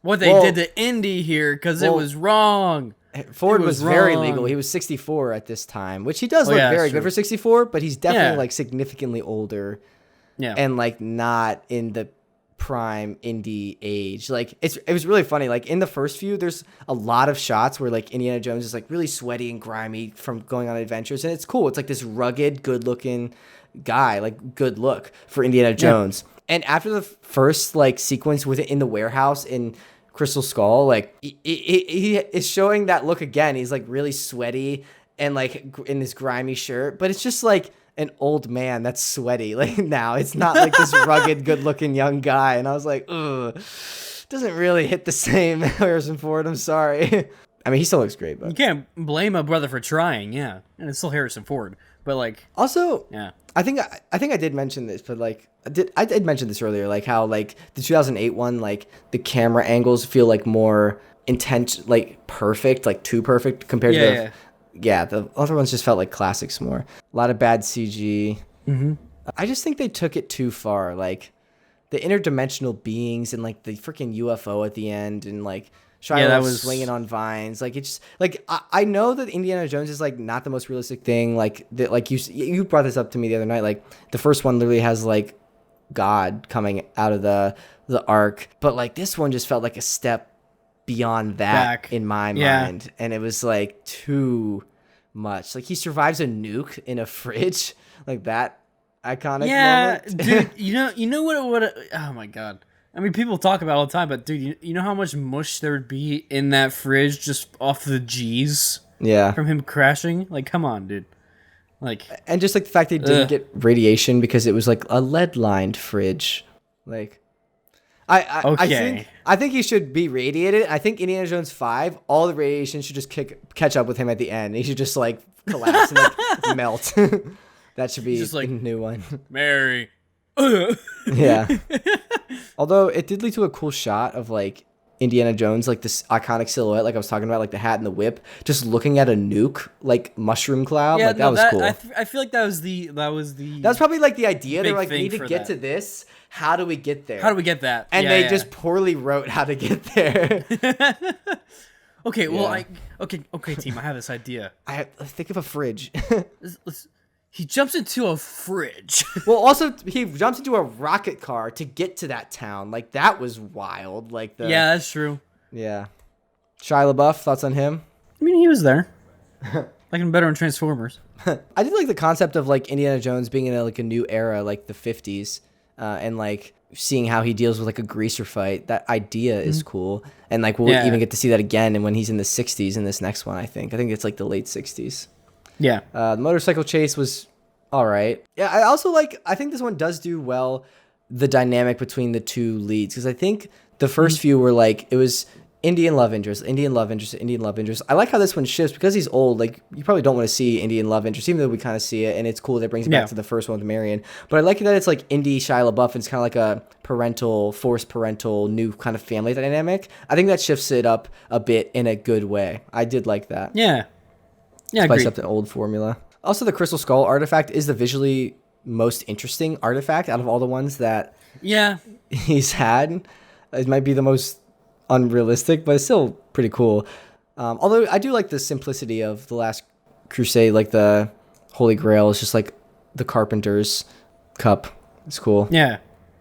What they did to Indy here, because it was wrong. Ford was very legal. He was 64 at this time, which he does look very good for 64, but he's definitely like significantly older. Yeah. And like not in the prime indie age. Like it was really funny. Like in the first few, there's a lot of shots where like Indiana Jones is like really sweaty and grimy from going on adventures, and it's cool. It's like this rugged, good-looking guy, like good look for Indiana Jones. And after the first like sequence with it in the warehouse in Crystal Skull, like he is showing that look again. He's like really sweaty and like in this grimy shirt, but it's just like an old man that's sweaty. Like now, it's not like this rugged, good-looking young guy. And I was like, ugh, doesn't really hit the same Harrison Ford. I'm sorry. I mean, he still looks great, but You can't blame a brother for trying, yeah. And it's still Harrison Ford. But like also, yeah. I think I did mention this, but like I did mention this earlier, like how like the 2008 one, like the camera angles feel like more intense, like perfect, like too perfect compared to the other ones just felt like classics more. A lot of bad CG. Mm-hmm. I just think they took it too far, like the interdimensional beings and like the freaking UFO at the end and like Shia was swinging on vines. Like it's just like I know that Indiana Jones is like not the most realistic thing. Like that, like you brought this up to me the other night. Like the first one literally has like God coming out of the Ark, but like this one just felt like a step beyond that in my mind, and it was like too much. Like he survives a nuke in a fridge, like that iconic moment. Dude. You know what? Oh my god. I mean, people talk about it all the time, but dude, you know how much mush there would be in that fridge just off the G's? Yeah. From him crashing? Like, come on, dude. Like, and just like the fact they didn't get radiation because it was like a lead-lined fridge. Like, I think he should be radiated. I think Indiana Jones 5, all the radiation should just catch up with him at the end. He should just like collapse and like melt. That should be just like a new one. Mary. Yeah. Although it did lead to a cool shot of like Indiana Jones, like this iconic silhouette, like I was talking about, like the hat and the whip, just looking at a nuke, like mushroom cloud. That was cool. I feel like that was probably like the idea. They were like, we need to get to this. How do we get there? How do we get that? And they just poorly wrote how to get there. Okay, well, okay, team, I have this idea. Think of a fridge. He jumps into a fridge. Well, also he jumps into a rocket car to get to that town. Like that was wild. Like yeah, that's true. Yeah, Shia LaBeouf, thoughts on him? I mean, he was there. Like him better in Transformers. I did like the concept of like Indiana Jones being in a new era, like the 50s, and like seeing how he deals with like a greaser fight. That idea is cool, and like we'll even get to see that again. And when he's in the 60s in this next one, I think it's like the late 60s. Yeah. The motorcycle chase was all right. Yeah, I think this one does do well the dynamic between the two leads, because I think the first few were like, it was Indian love interest. I like how this one shifts because he's old. Like you probably don't want to see Indian love interest, even though we kind of see it, and it's cool that it brings it back to the first one with Marion. But I like that it's like Indy Shia LaBeouf, and it's kind of like a forced parental new kind of family dynamic. I think that shifts it up a bit in a good way. I did like that. Yeah. Yeah, spice up the old formula. Also, the Crystal Skull artifact is the visually most interesting artifact out of all the ones that he's had. It might be the most unrealistic, but it's still pretty cool. Although I do like the simplicity of the Last Crusade, like the Holy Grail is just like the Carpenter's cup. It's cool. Yeah.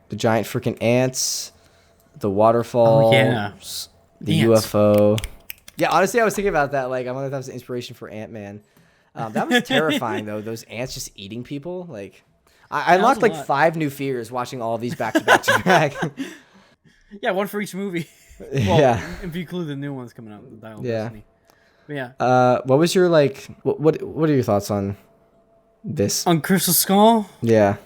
The giant freaking ants, the waterfall, the UFO. Yeah, honestly, I was thinking about that. Like, I wonder if that was the inspiration for Ant-Man. That was terrifying, though. Those ants just eating people. Like, I unlocked like 5 new fears watching all of these back to back. Yeah, one for each movie. Well, if you include the new ones coming out, the Dial of Destiny. But yeah. What was your like? What are your thoughts on this? On Crystal Skull? Yeah.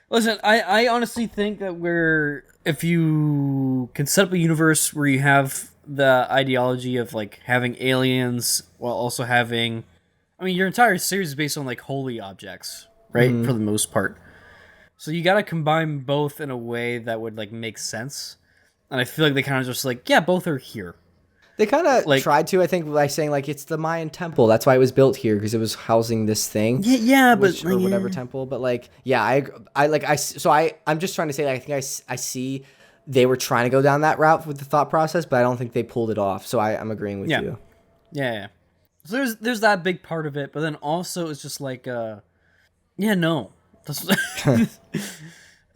Listen, I honestly think that if you can set up a universe where you have the ideology of like having aliens while also having, I mean, your entire series is based on like holy objects, right? For the most part. So you got to combine both in a way that would like make sense. And I feel like they kind of just like, yeah, both are here. They kind of like, tried to, I think, by saying like it's the Mayan temple. That's why it was built here, because it was housing this thing. Or whatever temple. But like, yeah, I'm just trying to say that I think I see they were trying to go down that route with the thought process, but I don't think they pulled it off. So I'm agreeing with you. Yeah. So there's that big part of it, but then also it's just like, no.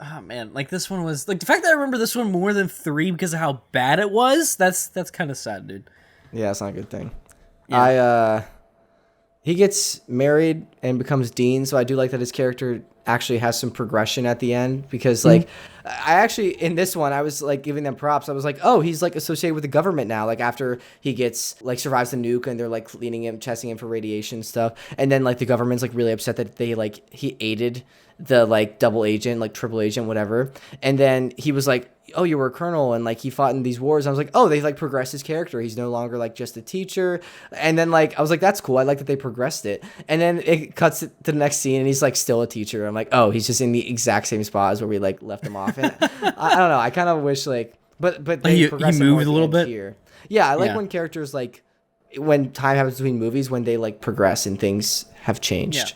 Oh man, like this one was like the fact that I remember this one more than 3 because of how bad it was. That's kind of sad, dude. Yeah, it's not a good thing. Yeah. he gets married and becomes Dean, so I do like that his character actually has some progression at the end, because like I actually in this one I was like giving them props. I was like, oh, he's like associated with the government now, like after he gets like survives the nuke and they're like cleaning him, testing him for radiation stuff, and then like the government's like really upset that they like he aided the like double agent, like triple agent, whatever, and then he was like, oh, you were a colonel and like he fought in these wars. I was like, oh, they like progressed his character. He's no longer like just a teacher. And then like I was like, that's cool. I like that they progressed it. And then it cuts to the next scene and he's like still a teacher. I'm like, oh, he's just in the exact same spot as where we like left him off. And I don't know. I kind of wish like, but they he progressed moved a little bit here. Yeah, I like when characters like when time happens between movies, when they like progress and things have changed.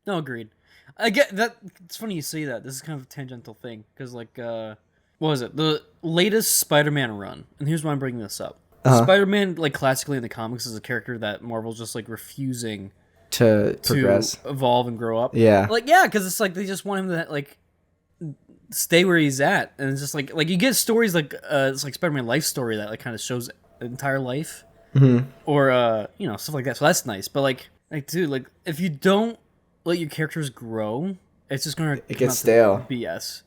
Yeah. No, agreed. I get that. It's funny you say that. This is kind of a tangential thing because like what was it? The latest Spider-Man run, and here's why I'm bringing this up. Spider-Man, like classically in the comics, is a character that Marvel's just like refusing to progress, evolve, and grow up. Yeah, like because it's like they just want him to like stay where he's at, and it's just like you get stories like it's like Spider-Man life story that like kind of shows the entire life, or you know, stuff like that. So that's nice, but like dude, like if you don't let your characters grow, it's just gonna it gets stale. BS.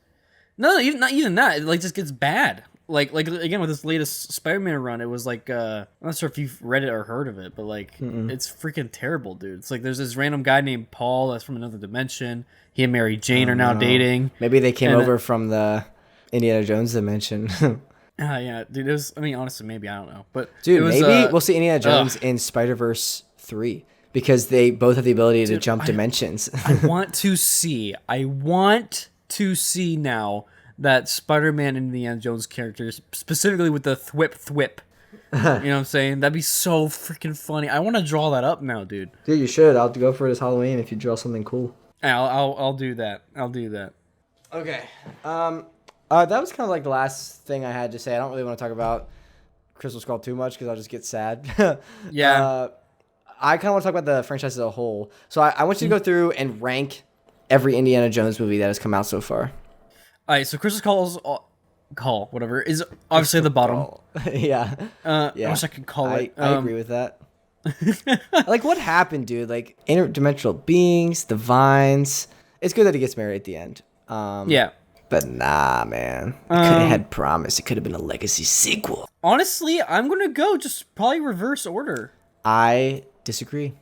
No, not even that. It like just gets bad. Like again with this latest Spider-Man run, it was like I'm not sure if you've read it or heard of it, but like it's freaking terrible, dude. It's like there's this random guy named Paul that's from another dimension. He and Mary Jane are now dating. Maybe they came over from the Indiana Jones dimension. Yeah, dude. It was. I mean, honestly, maybe I don't know, but dude, it was, maybe we'll see Indiana Jones in Spider-Verse 3. Because they both have the ability to jump dimensions. I want to see now that Spider-Man and Indiana Jones characters, specifically with the thwip. You know what I'm saying? That'd be so freaking funny. I want to draw that up now, dude. Dude, you should. I'll go for it this Halloween if you draw something cool. I'll do that. I'll do that. Okay. That was kind of like the last thing I had to say. I don't really want to talk about Crystal Skull too much because I'll just get sad. Yeah. I kind of want to talk about the franchise as a whole. So I want you to go through and rank every Indiana Jones movie that has come out so far. All right, so Crystal Skull's whatever is obviously the bottom. Yeah. I wish I could call it. I agree with that. Like, what happened, dude? Like, interdimensional beings, the vines. It's good that he gets married at the end. Yeah. But nah, man. It could have had promise. It could have been a legacy sequel. Honestly, I'm going to go just probably reverse order. I disagree,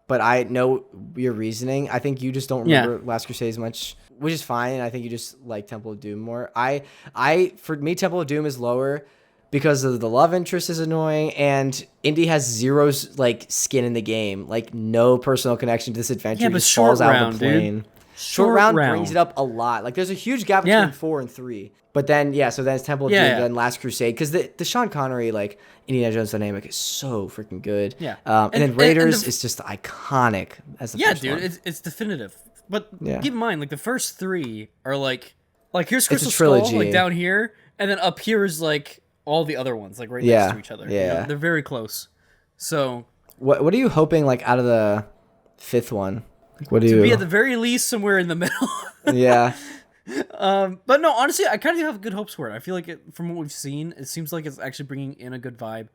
but I know your reasoning. I think you just don't remember Last Crusade as much, which is fine. And I think you just like Temple of Doom more. For me, Temple of Doom is lower because of the love interest is annoying, and Indy has zero like skin in the game, like no personal connection to this adventure. Yeah, but just falls out of the plane. Dude. Short round brings it up a lot. Like there's a huge gap between 4 and 3. But then so then it's Temple of Doom, then Last Crusade, because the Sean Connery like Indiana Jones dynamic is so freaking good. Yeah. And then Raiders is just iconic as the first one. It's definitive. But keep in mind, like the first 3 are like here's Crystal Skull, like down here, and then up here is like all the other ones, like right next to each other. Yeah. You know, they're very close. So what are you hoping like out of the 5th one? What do to you be at the very least somewhere in the middle? Yeah. But no, honestly, I kind of have good hopes for it. I feel like from what we've seen, it seems like it's actually bringing in a good vibe.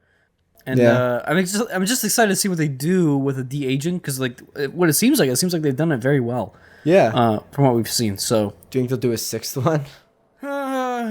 And I'm just excited to see what they do with a de-aging, because like what it seems like they've done it very well. Yeah. From what we've seen. So do you think they'll do a 6th one?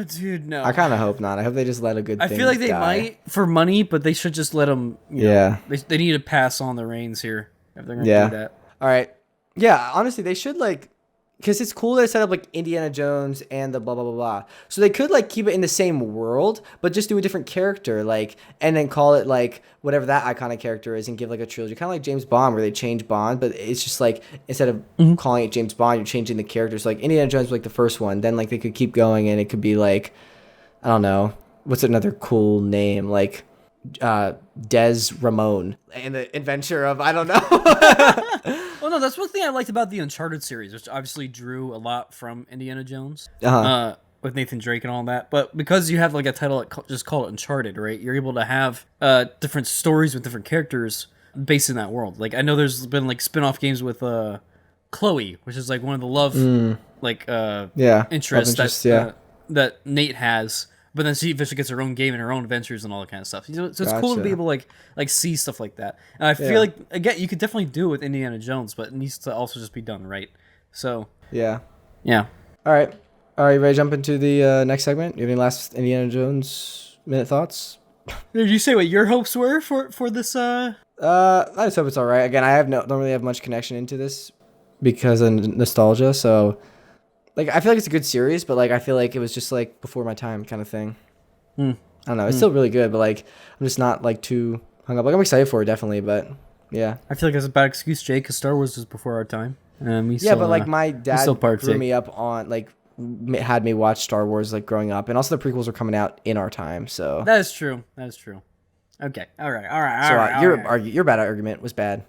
Dude, no. I kind of hope not. I hope they just let a good thing I feel like they die. might for money, but they should just let them. You know, they need to pass on the reins here if they're going to do that. All right. Yeah, honestly, they should like, because it's cool they set up like Indiana Jones and the blah blah blah blah. So they could like keep it in the same world, but just do a different character, like, and then call it like whatever that iconic character is, and give like a trilogy, kind of like James Bond, where they change Bond, but it's just like instead of calling it James Bond, you're changing the characters. So, like Indiana Jones was like the first one, then like they could keep going, and it could be like, I don't know, what's another cool name, like Des Ramon and the adventure of I don't know. Well, no, that's one thing I liked about the Uncharted series, which obviously drew a lot from Indiana Jones with Nathan Drake and all that. But because you have like a title that just call it Uncharted, right? You're able to have different stories with different characters based in that world. Like I know there's been like spin-off games with Chloe, which is like one of the love interests that Nate has. But then she eventually gets her own game and her own adventures and all that kind of stuff. So it's cool to be able to like see stuff like that. And I feel like, again, you could definitely do it with Indiana Jones, but it needs to also just be done right. So yeah. All right, ready to jump into the next segment? You have any last Indiana Jones minute thoughts? Did you say what your hopes were for this? I just hope it's all right. Again, I don't really have much connection into this because of nostalgia. So, like, I feel like it's a good series, but like, I feel like it was just like before my time kind of thing. I don't know. It's still really good, but like, I'm just not like too hung up. Like, I'm excited for it, definitely, but yeah. I feel like that's a bad excuse, Jake, because Star Wars was before our time. But like my dad grew me up on like had me watch Star Wars like growing up, and also the prequels were coming out in our time. So that is true. Okay. All right. Your bad argument was bad.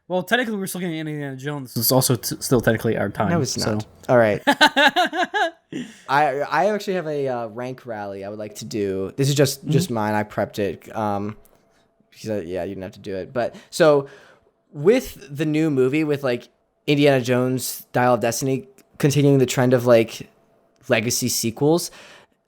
Well, technically, we're still getting Indiana Jones. It's also still technically our time. No, it's not. All right. I actually have a rank rally I would like to do. This is just mine. I prepped it. Because you didn't have to do it. But so with the new movie with like Indiana Jones Dial of Destiny continuing the trend of like legacy sequels,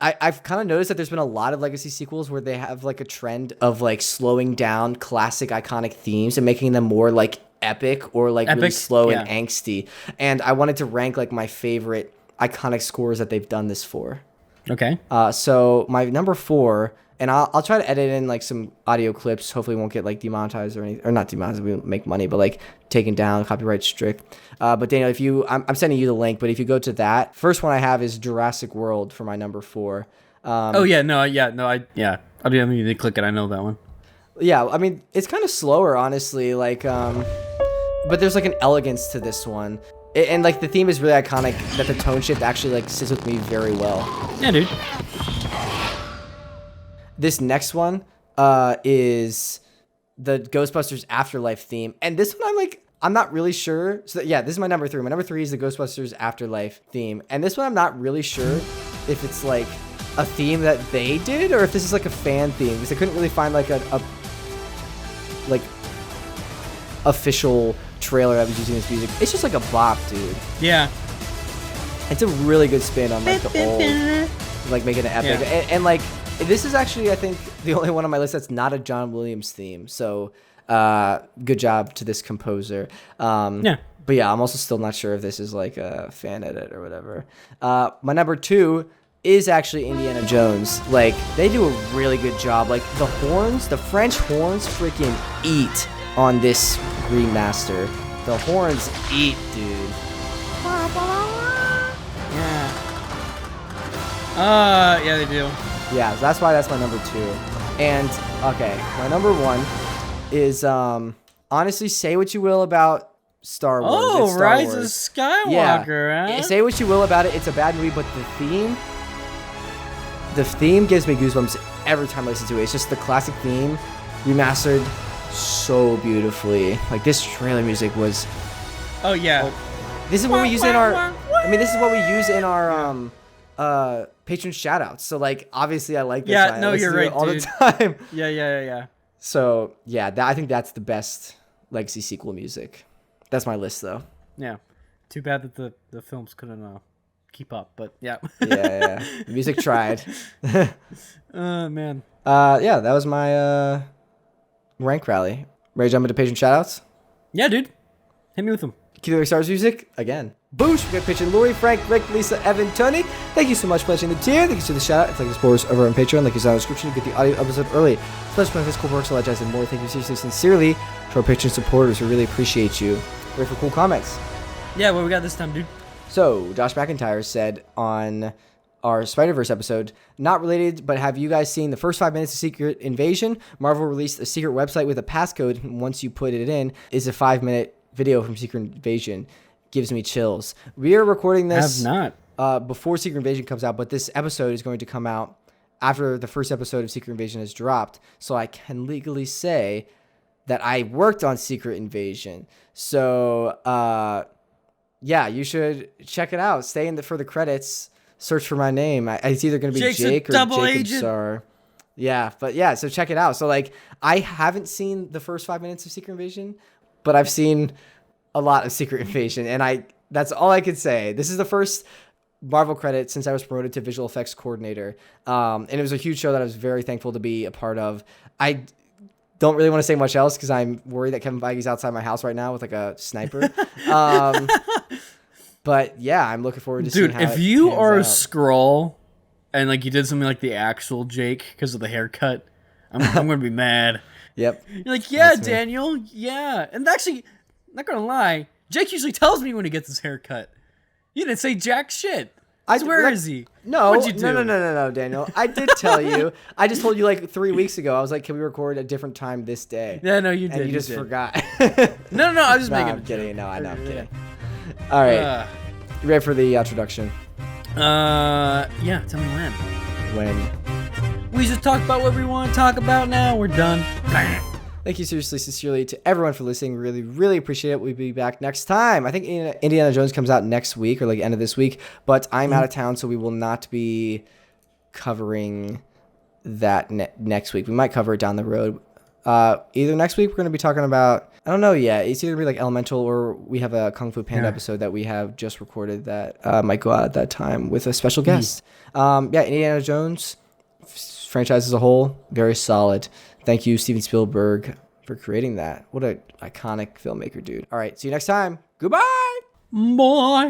I've kind of noticed that there's been a lot of legacy sequels where they have like a trend of like slowing down classic iconic themes and making them more like epic or like really slow and angsty. And I wanted to rank like my favorite iconic scores that they've done this for. Okay. So my number 4, and I'll try to edit in like some audio clips. Hopefully, it won't get like demonetized or anything, or not demonetized. We make money, but like taken down, copyright strict. But Daniel, I'm sending you the link. But if you go to that first one, I have is Jurassic World for my number 4. I do need to click it. I know that one. Yeah, I mean it's kind of slower, honestly. Like, but there's like an elegance to this one. And like the theme is really iconic. That the tone shift actually like sits with me very well. Yeah, dude. This next one is the Ghostbusters Afterlife theme. And this one I'm not really sure. So this is my number 3. My number 3 is the Ghostbusters Afterlife theme. And this one I'm not really sure if it's like a theme that they did or if this is like a fan theme, because I couldn't really find like a official trailer that was using this music. It's just like a bop, dude. Yeah. It's a really good spin on like the old, like making it epic. Yeah. And like, this is actually, I think, the only one on my list that's not a John Williams theme. So, good job to this composer. But yeah, I'm also still not sure if this is like a fan edit or whatever. My number 2 is actually Indiana Jones. Like, they do a really good job. Like, the horns, the French horns freaking eat on this remaster. The horns eat, dude. Yeah, they do. Yeah, so that's why that's my number 2. And, okay, my number 1 is, honestly, say what you will about Star Wars. Oh, Rise of Skywalker, huh? Say what you will about it. It's a bad movie, but the theme gives me goosebumps every time I listen to it. It's just the classic theme, remastered so beautifully. Like, this trailer music was... Oh, yeah. This is what we use in our... this is what we use in our, patron shoutouts. So like obviously I like this. Yeah, no, you're right, all dude. the time. Yeah. So yeah, I think that's the best legacy sequel music. That's my list though. Yeah. Too bad that the films couldn't keep up, but yeah. yeah. The music tried. Man. That was my rank rally. Ready to jump into patron shoutouts? Yeah, dude. Hit me with them. Keep Stars music again. Boosh! We got pitching Lori, Frank, Rick, Lisa, Evan, Tony. Thank you so much for pledging the tier. Thank you to the shout out. If you like the sports over on Patreon, like you saw in the description, you get the audio episode early. Plus, my physical works, legends, and more. Thank you seriously, sincerely to our Patreon supporters. We really appreciate you. Ready for cool comments? Yeah, what we got this time, dude? So, Josh McIntyre said on our Spider-Verse episode, not related, but have you guys seen the first 5 minutes of Secret Invasion? Marvel released a secret website with a passcode. Once you put it in, is a 5-minute video from Secret Invasion. Gives me chills. We are recording this before Secret Invasion comes out, but this episode is going to come out after the first episode of Secret Invasion has dropped, so I can legally say that I worked on Secret Invasion. So, you should check it out. Stay for the credits. Search for my name. It's either going to be Jake's Jake or double Jacob agent. Sar. Yeah, but yeah, so check it out. So like, I haven't seen the first 5 minutes of Secret Invasion, but I've seen a lot of Secret Invasion, and that's all I could say. This is the first Marvel credit since I was promoted to visual effects coordinator. And it was a huge show that I was very thankful to be a part of. I don't really want to say much else because I'm worried that Kevin Feige's outside my house right now with like a sniper. But yeah, I'm looking forward to seeing how if you are a Skrull and like you did something like the actual Jake because of the haircut, I'm gonna be mad. Yep. You're like, yeah, that's Daniel, yeah. And actually, not gonna lie, Jake usually tells me when he gets his haircut. You didn't say jack shit. Where is he? No, What'd you do? No, Daniel. I did tell you. I just told you like 3 weeks ago. I was like, can we record a different time this day? Yeah, no, you did. And you just forgot. No, I was just making I'm kidding. No, I know, I'm kidding. All right. You ready for the introduction? Yeah, tell me when. When? We just talk about what we want to talk about now. We're done. Thank you sincerely to everyone for listening. Really, really appreciate it. We'll be back next time. I think Indiana Jones comes out next week or like end of this week, but I'm out of town, so we will not be covering that next week. We might cover it down the road. Either next week we're going to be talking about, I don't know yet. It's either going to be like Elemental or we have a Kung Fu Panda episode that we have just recorded that might go out at that time with a special guest. Indiana Jones franchise as a whole, very solid. Thank you, Steven Spielberg, for creating that. What an iconic filmmaker, dude. All right, see you next time. Goodbye. Bye.